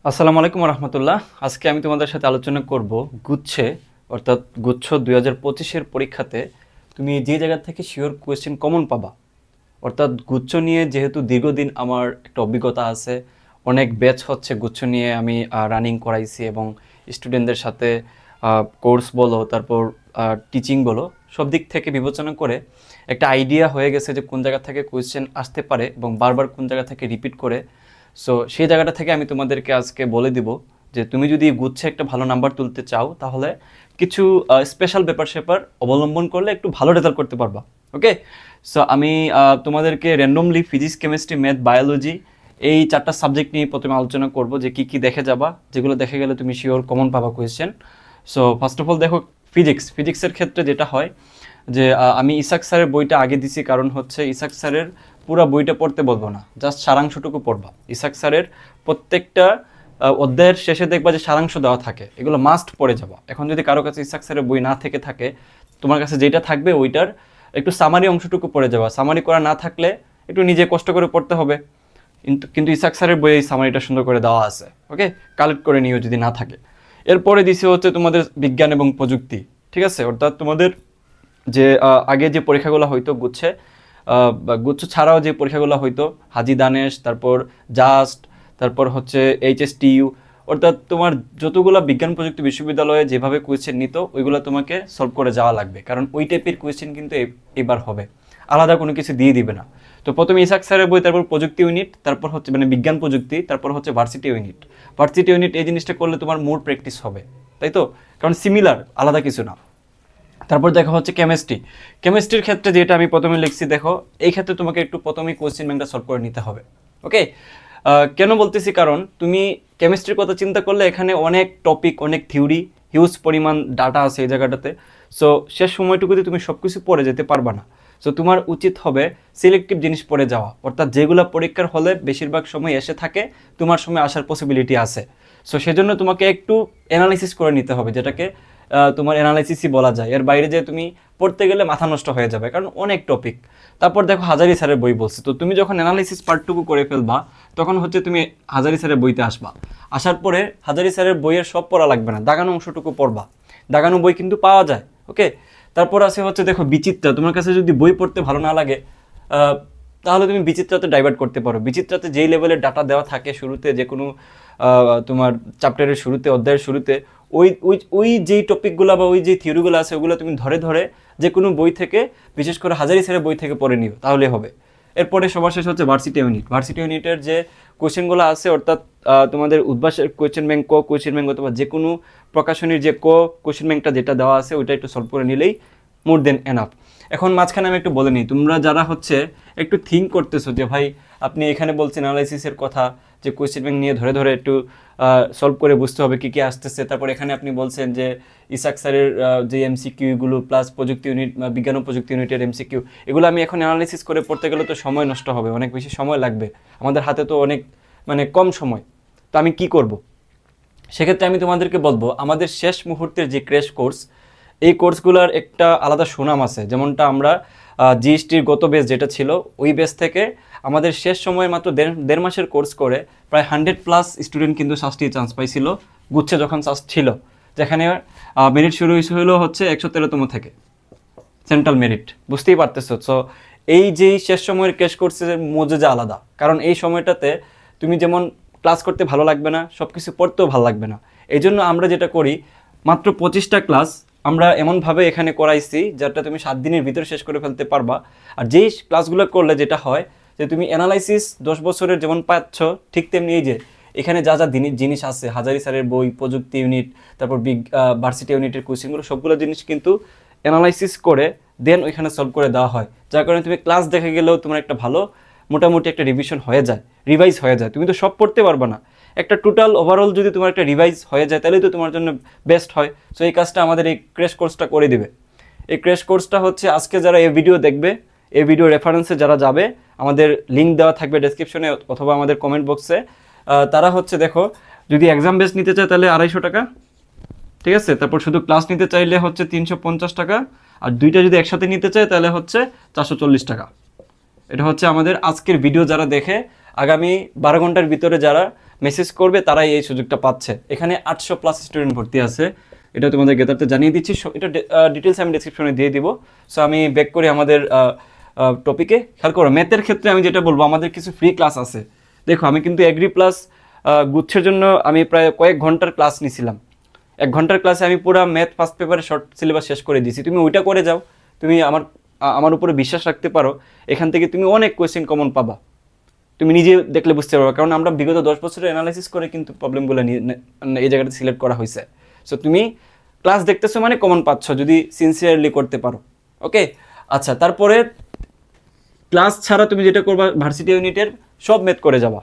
আসসালামু আলাইকুম রহমতুল্লাহ। আজকে আমি তোমাদের সাথে আলোচনা করব গুচ্ছে অর্থাৎ গুচ্ছ 2025-এর পরীক্ষাতে তুমি যে জায়গা থেকে শিওর কোয়েশ্চেন কমন পাবা। অর্থাৎ গুচ্ছ নিয়ে যেহেতু দীর্ঘদিন আমার একটা অভিজ্ঞতা আছে, অনেক ব্যাচ হচ্ছে গুচ্ছ নিয়ে আমি রানিং করাইছি এবং স্টুডেন্টদের সাথে কোর্স বলো তারপর টিচিং বলো সব দিক থেকে বিবেচনা করে একটা আইডিয়া হয়ে গেছে যে কোন জায়গা থেকে কোয়েশ্চেন আসতে পারে এবং বারবার কোন জায়গা থেকে রিপিট করে। সো সেই জায়গাটা থেকে আমি তোমাদেরকে আজকে বলে দিব যে তুমি যদি গুচ্ছে একটা ভালো নাম্বার তুলতে চাও তাহলে কিছু স্পেশাল ব্যাপার স্যাপার অবলম্বন করলে একটু ভালো রেজাল্ট করতে পারবা। ওকে, সো আমি তোমাদেরকে randomly physics, chemistry, math, biology এই চারটা সাবজেক্ট নিয়ে প্রথমে আলোচনা করব যে কি কি দেখে যাবা, যেগুলো দেখে গেলে তুমি শিওর কমন পাবা question. So first of all দেখো ফিজিক্সের ক্ষেত্রে যেটা হয় যে আমি ইসাক স্যারের বইটা আগে দিছি, কারণ হচ্ছে ইসাক স্যারের পুরো বইটা পড়তে বলবো না, জাস্ট সারাংশটুকু পড়বা। ইসাক স্যারের প্রত্যেকটা অধ্যায়ের শেষে দেখবা যে সারাংশ দেওয়া থাকে, এগুলো মাস্ট পড়ে যাবা। এখন যদি কারো কাছে ইসাক স্যারের বই না থেকে থাকে, তোমার কাছে যেটা থাকবে ওইটার একটু সামারি অংশটুকু পড়ে যাবা। সামারি করা না থাকলে একটু নিজে কষ্ট করে পড়তে হবে, কিন্তু ইসাক স্যারের বইয়ে এই সামারিটা সুন্দর করে দেওয়া আছে। ওকে, কালেক্ট করে নিও যদি না থাকে। এরপরে দিছে হচ্ছে তোমাদের বিজ্ঞান এবং প্রযুক্তি, ঠিক আছে? অর্থাৎ তোমাদের যে আগে যে পরীক্ষাগুলো হয়তো গুচ্ছ ছাড়াও যে পরীক্ষাগুলো হয়তো হাজি দানেশ, তারপর জাস্ট, তারপর হচ্ছে HSTU, অর্থাৎ তোমার যতগুলো বিজ্ঞান প্রযুক্তি বিশ্ববিদ্যালয়ে যেভাবে কোয়েশ্চেন নিত ওইগুলো তোমাকে সলভ করে যাওয়া লাগবে, কারণ ওই টাইপের কোয়েশ্চেন কিন্তু এবার হবে, আলাদা কোনো কিছু দিয়ে দিবে না। তো প্রথমে ইসাক স্যারের বই, তারপর প্রযুক্তি ইউনিট, তারপর হচ্ছে মানে বিজ্ঞান প্রযুক্তি, তারপর হচ্ছে ভার্সিটি ইউনিট। এই জিনিসটা করলে তোমার মোর প্র্যাকটিস হবে, তাই তো? কারণ সিমিলার, আলাদা কিছু না। তারপর দেখা হচ্ছে কেমিস্ট্রির ক্ষেত্রে যেটা আমি প্রথমে লিখছি, দেখো এই ক্ষেত্রে তোমাকে একটু প্রথমেই কোয়েশ্চেন ব্যাংকটা সলভ করে নিতে হবে। ওকে, কেন বলতেছি, কারণ তুমি কেমিস্ট্রির কথা চিন্তা করলে এখানে অনেক টপিক, অনেক থিওরি, হিউজ পরিমাণ ডাটা আছে এই জায়গাটাতে। সো শেষ সময়টুকুতে তুমি সব কিছু পড়ে যেতে পারবা না। সো তোমার উচিত হবে সিলেক্টিভ জিনিস পড়ে যাওয়া, অর্থাৎ যেগুলো পরীক্ষার হলে বেশিরভাগ সময় এসে থাকে, তোমার সময় আসার পসিবিলিটি আছে। সো সেজন্য তোমাকে একটু অ্যানালাইসিস করে নিতে হবে, যেটাকে তোমার অ্যানালাইসিসই বলা যায়। এর বাইরে যে তুমি পড়তে গেলে মাথা নষ্ট হয়ে যাবে, কারণ অনেক টপিক। তারপর দেখো হাজারি স্যারের বই বলছে, তো তুমি যখন অ্যানালাইসিস পার্টটুকু করে ফেলবা তখন হচ্ছে তুমি হাজারি স্যারের বইতে আসবা। আসার পরে হাজারি স্যারের বইয়ের সব পড়া লাগবে না, দাগানো অংশটুকু পড়বা। দাগানো বই কিন্তু পাওয়া যায়। ওকে, তারপর আছে হচ্ছে দেখো বিচিত্রা। তোমার কাছে যদি বই পড়তে ভালো না লাগে তাহলে তুমি বিচিত্রাতে ডাইভার্ট করতে পারো। বিচিত্রাতে যেই লেভেলের ডাটা দেওয়া থাকে শুরুতে, যে কোনো তোমার চ্যাপ্টারের শুরুতে, অধ্যায়ের শুরুতে, ওই ওই ওই যেই টপিকগুলো বা ওই যে থিওরিগুলো আছে ওগুলো তুমি ধরে ধরে যে কোনো বই থেকে, বিশেষ করে হাজারি স্যারের বই থেকে পড়ে নিও, তাহলে হবে। এরপরে সবার শেষ হচ্ছে ভার্সিটি ইউনিটের যে কোয়েশ্চেনগুলো আছে, অর্থাৎ তোমাদের উদ্ভাসের কোয়েশ্চেন ব্যাংক, কোয়েশ্চেন ব্যাংক অথবা যে কোনো প্রকাশনীর যে কোয়েশ্চেন ব্যাংকটা যেটা দেওয়া আছে ওইটা একটু সলভ করে নিলেই মোর দেন এনাফ। এখন মাঝখানে আমি একটু বলে নিই, তোমরা যারা হচ্ছে একটু থিঙ্ক করতেছো যে ভাই আপনি এখানে বলছেন অ্যানালাইসিসের কথা, যে কোয়েশ্চেন ব্যাংক নিয়ে ধরে ধরে একটু সলভ করে বুঝতে হবে কী কী আসতেছে। তারপর এখানে আপনি বলছেন যে ইসাক স্যারের যে MCQগুলো প্লাস প্রযুক্তি ইউনিট, বিজ্ঞান ও প্রযুক্তি ইউনিটের MCQ, এগুলো আমি এখন অ্যানালাইসিস করে পড়তে গেলে তো সময় নষ্ট হবে, অনেক বেশি সময় লাগবে, আমাদের হাতে তো অনেক কম সময়। তো আমি কি করব? সেক্ষেত্রে আমি তোমাদেরকে বলবো আমাদের শেষ মুহূর্তের যে ক্র্যাশ কোর্স, এই কোর্সগুলোর একটা আলাদা সুনাম আছে। যেমনটা আমরা GSTর গত বেস যেটা ছিল, ওই বেস থেকে আমাদের শেষ সময়ে মাত্র দেড় মাসের কোর্স করে প্রায় 100+ স্টুডেন্ট কিন্তু শাস্তির চান্স পাইছিল গুচ্ছে যখন শাস্ত ছিল, যেখানে মেরিট শুরু হলো হচ্ছে 113তম থেকে, সেন্ট্রাল মেরিট। বুঝতেই পারতেছো। সো এই যে শেষ সময়ের ক্র্যাশ কোর্সের মজা আলাদা, কারণ এই সময়টাতে তুমি যেমন ক্লাস করতে ভালো লাগবে না, সব কিছু পড়তেও ভালো লাগবে না। এই জন্য আমরা যেটা করি, মাত্র 25টা ক্লাস আমরা এমনভাবে এখানে করাইছি যেটা তুমি 7 দিনের ভিতরে শেষ করে ফেলতে পারবা। আর যেই ক্লাসগুলো করলে যেটা হয় যে তুমি অ্যানালাইসিস 10 বছরের যেমন পাচ্ছ, ঠিক তেমনি এই যে এখানে যা যা জিনিস আছে, হাজারি স্যারের বই, প্রযুক্তি ইউনিট, তারপর ভার্সিটি ইউনিটের কোচিংগুলো, সবগুলো জিনিস কিন্তু অ্যানালাইসিস করে দেন ওইখানে সলভ করে দেওয়া হয়, যার কারণে তুমি ক্লাস দেখে গেলেও তোমার একটা ভালো মোটামুটি একটা রিভিশন হয়ে যায়, রিভাইজ হয়ে যায়। তুমি তো সব পড়তে পারবে না, একটা টোটাল ওভারঅল যদি তোমার একটা রিভাইজ হয়ে যায় তাহলেই তো তোমার জন্য বেস্ট হয়। সো এই কাজটা আমাদের এই ক্র্যাশ কোর্সটা করে দিবে। এই ক্র্যাশ কোর্সটা হচ্ছে আজকে যারা এই ভিডিও দেখবে, এই ভিডিও রেফারেন্সে যারা যাবে, আমাদের লিঙ্ক দেওয়া থাকবে ডেসক্রিপশনে অথবা আমাদের কমেন্ট বক্সে। তারা হচ্ছে দেখো, যদি এক্সাম বেস নিতে চায় তাহলে 250 টাকা, ঠিক আছে? তারপর শুধু ক্লাস নিতে চাইলে হচ্ছে 350 টাকা, আর দুইটা যদি একসাথে নিতে চায় তাহলে হচ্ছে 440 টাকা। এটা হচ্ছে আমাদের আজকের ভিডিও যারা দেখে আগামী 12 ঘন্টার ভিতরে যারা মেসেজ করবে তারাই এই সুযোগটা পাচ্ছে। এখানে 800+ স্টুডেন্ট ভর্তি আছে, এটা তোমাদের গেতারতে জানিয়ে দিচ্ছি। এটা ডিটেলস আমি ডেসক্রিপশনে দিয়ে দিব। সো আমি ব্যাক করি আমাদের টপিকে। খেয়াল করো, ম্যাথের ক্ষেত্রে আমি যেটা বলবো, আমাদের কিছু ফ্রি ক্লাস আছে। দেখো আমি কিন্তু এগ্রি প্লাস গুচ্ছের জন্য আমি প্রায় কয়েক ঘন্টার ক্লাস নিয়েছিলাম। 1 ঘন্টার ক্লাসে আমি পুরো ম্যাথ ফার্স্ট পেপারে শর্ট সিলেবাস শেষ করে দিয়েছি। তুমি ওইটা করে যাও, তুমি আমার উপরে বিশ্বাস রাখতে পারো, এখান থেকে তুমি অনেক কোয়েশ্চেন কমন পাবা। তুমি নিজে দেখলে বুঝতে পারবে, কারণ আমরা বিগত 10 বছরের অ্যানালাইসিস করে কিন্তু প্রবলেমগুলো এই জায়গাতে সিলেক্ট করা হয়েছে। সো তুমি ক্লাস দেখতেছো মানে কমন পাচ্ছ, যদি সিনসিয়ারলি করতে পারো। ওকে, আচ্ছা, তারপরে ক্লাস ছাড়া তুমি যেটা করবা, ভার্সিটি ইউনিটের সব ম্যাথ করে যাবা।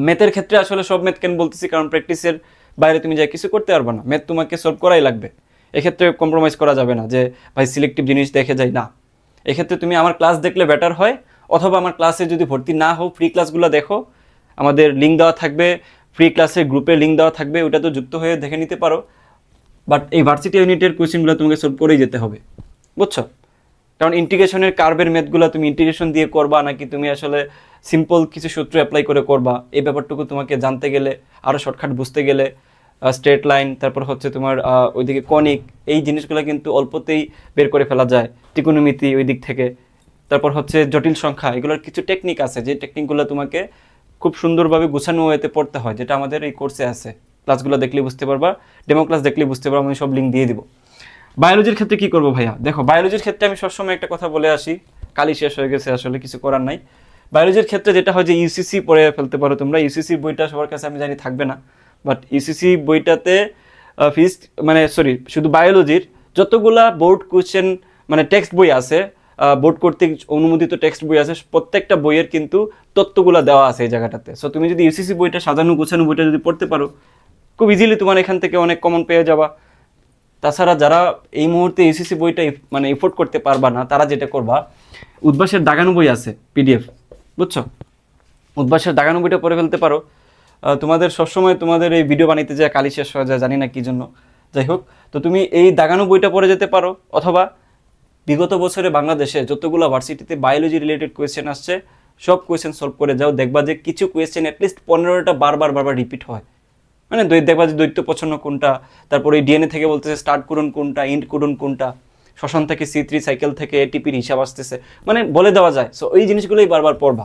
ম্যাথের ক্ষেত্রে আসলে সব ম্যাথ কেন বলতেছি, কারণ প্র্যাকটিসের বাইরে তুমি যা কিছু করতে পারবে না, ম্যাথ তোমাকে সলভ করাই লাগবে। এক্ষেত্রে কম্প্রোমাইজ করা যাবে না যে ভাই সিলেক্টিভ জিনিস দেখে যাই, না। এক্ষেত্রে তুমি আমার ক্লাস দেখলে বেটার হয়, অথবা আমার ক্লাসে যদি ভর্তি না হও, ফ্রি ক্লাসগুলো দেখো, আমাদের লিঙ্ক দেওয়া থাকবে, ফ্রি ক্লাসের গ্রুপে লিঙ্ক দেওয়া থাকবে, ওটা তো যুক্ত হয়ে দেখে নিতে পারো। বাট এই ভার্সিটি ইউনিটের কোয়েশ্চেনগুলো তোমাকে সলভ করেই যেতে হবে, বুঝছো? কারণ ইন্টিগ্রেশনের কার্ভের ম্যাথগুলো তুমি ইন্টিগ্রেশন দিয়ে করবা নাকি তুমি আসলে সিম্পল কিছু সূত্র অ্যাপ্লাই করে করবা, এই ব্যাপারটুকু তোমাকে জানতে গেলে, আরও শর্টকাট বুঝতে গেলে, স্ট্রেট লাইন, তারপর হচ্ছে তোমার ওইদিকে কনিক, এই জিনিসগুলো কিন্তু অল্পতেই বের করে ফেলা যায়, ত্রিকোণমিতি ওই দিক থেকে। তারপর হচ্ছে জটিল সংখ্যা, এগুলোর কিছু টেকনিক আছে, যে টেকনিকগুলো তোমাকে খুব সুন্দরভাবে গুছানো ওয়েতে পড়তে হয়, যেটা আমাদের এই কোর্সে আছে। ক্লাসগুলো দেখলেই বুঝতে পারবা, ডেমো ক্লাস দেখলেই বুঝতে পারবা, আমি সব লিঙ্ক দিয়ে দিব। বায়োলজির ক্ষেত্রে কি করবো ভাইয়া? দেখো, বায়োলজির ক্ষেত্রে আমি সবসময় একটা কথা বলে আসি, কালই শেষ হয়ে গেছে, আসলে কিছু করার নাই। বায়োলজির ক্ষেত্রে যেটা হয় যে ইউসিসি পড়ে ফেলতে পারো তোমরা। ইউসিসি বইটা সবার কাছে আমি জানি থাকবে না, বাট ইউসিসি বইটাতে শুধু বায়োলজির যতগুলা বোর্ড কোশ্চেন মানে টেক্সট বই আছে, বোর্ড কর্তৃক অনুমোদিত টেক্সট বই আছে, প্রত্যেকটা বইয়ের কিন্তু তত্ত্বগুলো দেওয়া আছে এই জায়গাটাতে। সো তুমি যদি ইউসিসি বইটা, সাজানো গোছানো বইটা যদি পড়তে পারো, খুব ইজিলি তোমার এখান থেকে অনেক কমন পেয়ে যাবা। তাছাড়া যারা এই মুহূর্তে ইউসিসি বইটা এফোর্ড করতে পারবা না, তারা যেটা করবা, উদ্ভাসের দাগানো বই আছে পিডিএফ, বুঝছো? উদ্ভাসের দাগানো বইটা পড়ে ফেলতে পারো। তোমাদের সবসময় তোমাদের এই ভিডিও বানাইতে যায় কালি শেষ হয়ে যায়, জানি না কী জন্য। যাই হোক, তো তুমি এই দাগানো বইটা পড়ে যেতে পারো, অথবা বিগত বছরে বাংলাদেশে যতগুলো ভার্সিটিতে বায়োলজি রিলেটেড কোয়েশ্চেন আসছে, সব কোয়েশ্চেন সলভ করে যাও, দেখবা যে কিছু কোয়েশ্চেন অ্যাটলিস্ট 15টা বারবার রিপিট হয়। মানে দেখবা যে দৈত্য পছন্দ কোনটা, তারপরে এই ডিএনএ থেকে বলতেছে স্টার্ট কোডন কোনটা, ইন্ড কোডন কোনটা, শ্বসন থেকে C3 সাইকেল থেকে এটিপির হিসাব আসতেছে, মানে বলে দেওয়া যায়। সো এই জিনিসগুলোই বারবার পড়বা,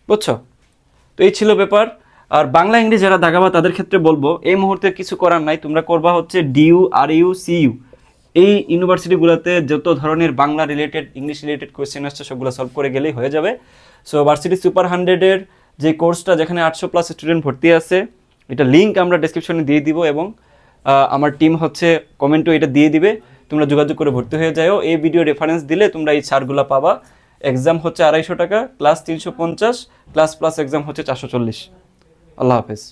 বুঝছো? তো এই ছিল ব্যাপার। আর বাংলা ইংরেজি যারা দাগাবা তাদের ক্ষেত্রে বলবো, এই মুহূর্তে কিছু করার নাই, তোমরা করবা হচ্ছে DU, RU, CU, এই ইউনিভার্সিটিগুলোতে যত ধরনের Bangla related, English related question আসছে সবগুলো সলভ করে গেলেই হয়ে যাবে। সো ভার্সিটি সুপার 100-এর যে কোর্সটা, যেখানে 800+ স্টুডেন্ট ভর্তি আছে, এটা লিঙ্ক আমরা ডেসক্রিপশনে দিয়ে দিব, এবং আমার টিম হচ্ছে কমেন্টও এটা দিয়ে দিবে, তোমরা যোগাযোগ করে ভর্তি হয়ে যাও। এই ভিডিও রেফারেন্স দিলে তোমরা এই ছাড়গুলো পাবা। এক্সাম হচ্ছে 250 টাকা, ক্লাস 350, ক্লাস প্লাস এক্সাম হচ্ছে 440। আল্লাহ হাফেজ।